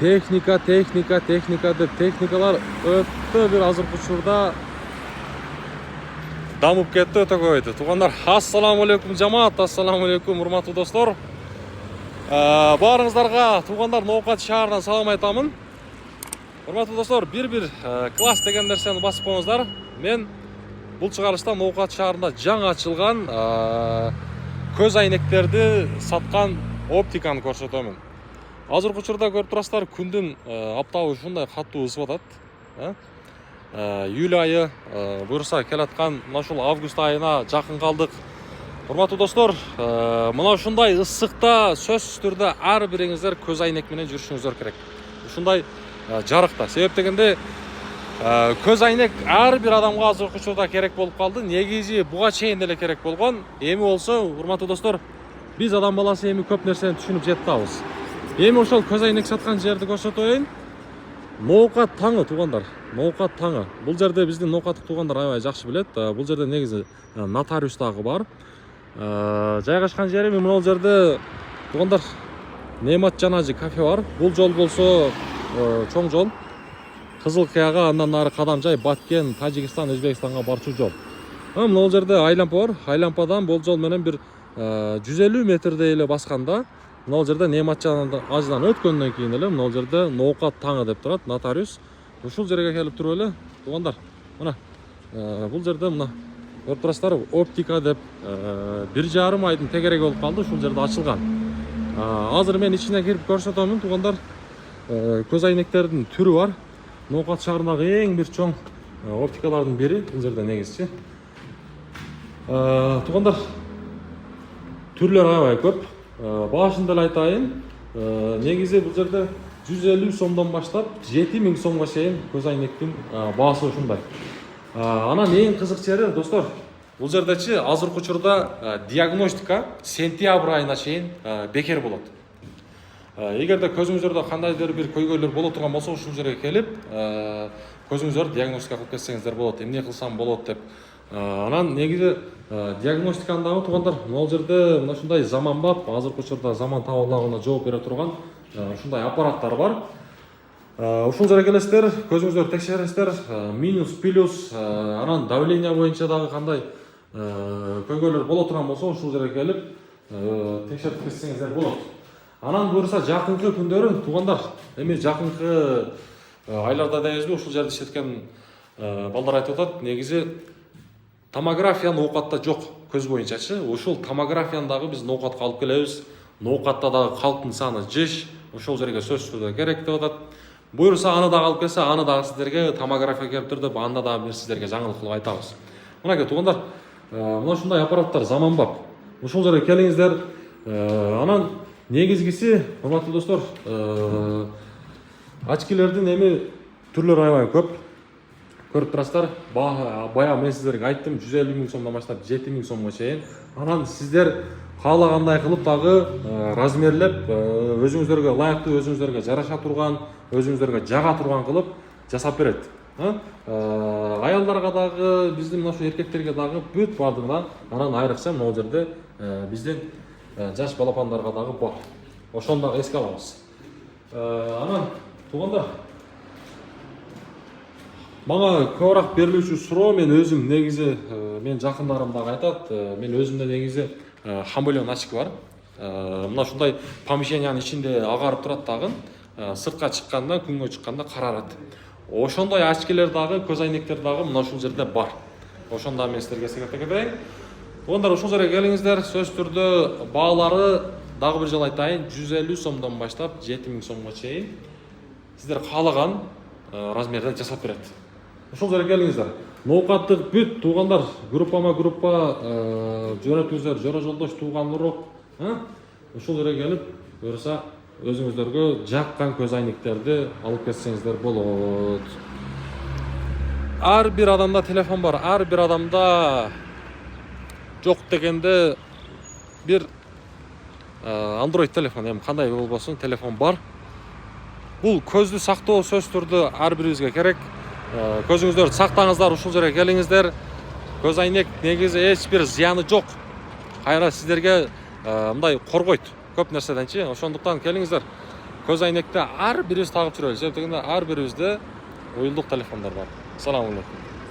техника деп техникалар өтө бир азыркы учурда дамып кетти, өтө көбөйдү. Туугандар, ассаламу алейкум жамаат, ассаламу алейкум урматтуу достор. Баарыңыздарга туугандар Ноокат шаарынан салам айтамын. Урматтуу достор, бир класс деген нерсени басып коюңуздар. Мен бул чыгарылышта Ноокат шаарында жаңы ачылган көз айнектерди саткан оптиканы көрсөтөмүн. Азыркы учурда көрүп турасыздар, күндүн аптабы ушундай катуу ысып атат. Июль айы буюрса келаткан мына ушул август айына жакын калдык. Урматтуу достор, мына ушундай ысыкта сөзсүз түрдө ар бириңиздер көз айнек менен жүрүшүңүздөр керек. Ушундай жарыкта. Себеп дегенде көз айнек ар бир адамга азыркы учурда керек болуп калды. Негизи буга чейин деле керек болгон. Эми болсо, урматтуу достор, биз адам баласы эми көп нерсени түшүнүп жетабыз. Эми ошол көз айнек саткан жерди көрсөтөйүн. Ноокат таңы, туугандар. Ноокат таңы. Бул жерде биздин ноокаттык туугандар аябай жакшы билет. Бул жерде негизи нотариус дагы бар. Жайгашкан жери мына бул жерде туугандар Немат Жанажы кафе бар. Бул жол болсо чоң жол. Кызыл Кыяга, андан нары Кадамжай, Баткен, Тажикстан, Өзбекстанга барчу жол. Мына бул жерде айлампа бар. Айлампадан бул жол менен бир 150 метрдей эле басканда мына бул жерде Немат Жанажыдан өткөндөн кийин эле мына бул жерде Ноокат таңы деп турат, нотариус. Ушул жерге келип туруп эле туугандар, мына бул жерде мына көрүп турасыздар, оптика деп 1,5 айдын тегереги болуп калды, ушул жерде ачылган. Азыр мен ичине кирип көрсөтөмүн туугандар. Көз айнектердин түрү бар. Ноокат шаарындагы эң бир чоң оптикалардын бири бул жерде негизчи. Туугандар, түрлөр аябай көп. Башында эле айтайын, негизи бул жерде 150 сомдон баштап 7000 сомго чейин көз айнектин баасы ушундай. Анан эң кызык жери, достор, бул жердечи азыркы учурда диагностика сентябрь айына чейин бекер болот. Эгерде көзүңүздөрдө кандайдыр бир көйгөйлөр боло турган болсо, ушул жерге келип көзүңүздөрдү диагностика кылып кетсеңиздер болот. Эмне кылсам болот деп. Анан негизи диагностиканы дагы туугандар, мына жерде мына ушундай заманбап, азыркы учурда заман талабына жооп бере турган ушундай аппараттар бар. Ушул жерге келесиздер, көзүңүздөрдү текшересиздер, минус, плюс, анан давление боюнча дагы кандай көйгөйлөр боло турган болсо, ушул жерге келип текшерип кетсеңиздер болот. Анан буюрса жакынкы күндөрү туугандар, эми жакынкы айларда дейбизби, ушул жерде иштеткен балдар айтып атат, негизи томография Ноокатта жок, көз боюнчачы. Ушул томографияны дагы биз Ноокатка алып келебиз. Ноокатта дагы калктын саны жеш, ушул жерге сөзсүз түрдө керек деп атат. Буюрса аны дагы алып келсе, аны дагы сиздерге томография келиптир деп, анда дагы бир сиздерге жаңылык кылып айтабыз. Мынакей туугандар, мына ушундай аппараттар заманбап. Ушул жерге келиңиздер. Анан негизгиси, урматтуу достор, очкилердин эми түрлөрү аябай көп. Көрүп турасыздар, баягы мен сиздерге айттым, 150 000 сомдон баштап 7 000 сомго чейин. Анан сиздер каалагандай кылып дагы размерлеп, өзүңүздөргө ылайыктуу, өзүңүздөргө жараша турган, өзүңүздөргө жага турган кылып жасап берет. Аялдарга дагы, биздин мына ушу эркектерге дагы бүт бардыгына, анан айрыкча мына жерде биздин жаш балапандарга дагы бар. Ошону дагы эске алабыз. Анан туугандар, мага көбүрөөк берилүүчү суроо, мен өзүм негизи, мен жакындарым дагы айтат, мен өзүмдө негизи хамелеон очки бар. Мына ушундай помещениянын ичинде агарып турат дагы, сыртка чыкканда, күнгө чыкканда карарат. Ошондой очкилер дагы, көз айнектер дагы мына ушул жерде бар. Ошону дагы мен сиздерге эскертип кетейин. Туугандар, ушул жерге келиңиздер, сөзсүз түрдө баалары дагы бир жолу айтайын, 150 сомдон баштап 7 000 сомго чейин сиздер каалаган размерде жасап берет. Ушул жерге келиңиздер. Ноокаттык бүт туугандар, группама группа жөнөтүңүздөр, жора жолдош, тууган урук, ушул жерге келип, буюрса өзүңүздөргө жаккан көз айнектерди алып кетсеңиздер болот. Ар бир адамда телефон бар, ар бир адамда жок дегенде бир Android телефон, эми кандай болбосун, телефон бар. Бул көздү сактоо сөзсүз түрдө ар бирибизге керек. Көзүңүздөрдү сактаңыздар, ушул жерге келиңиздер. Көз айнек негизи эч бир зыяны жок. Кайра сиздерге мындай коргойт көп нерседенчи. Ошондуктан келиңиздер. көз айнекти ар бирибиз тагып жүрөлүбүз. Себеп дегенде ар бирибизде уюлдук телефондар бар. Assalomu alaykum.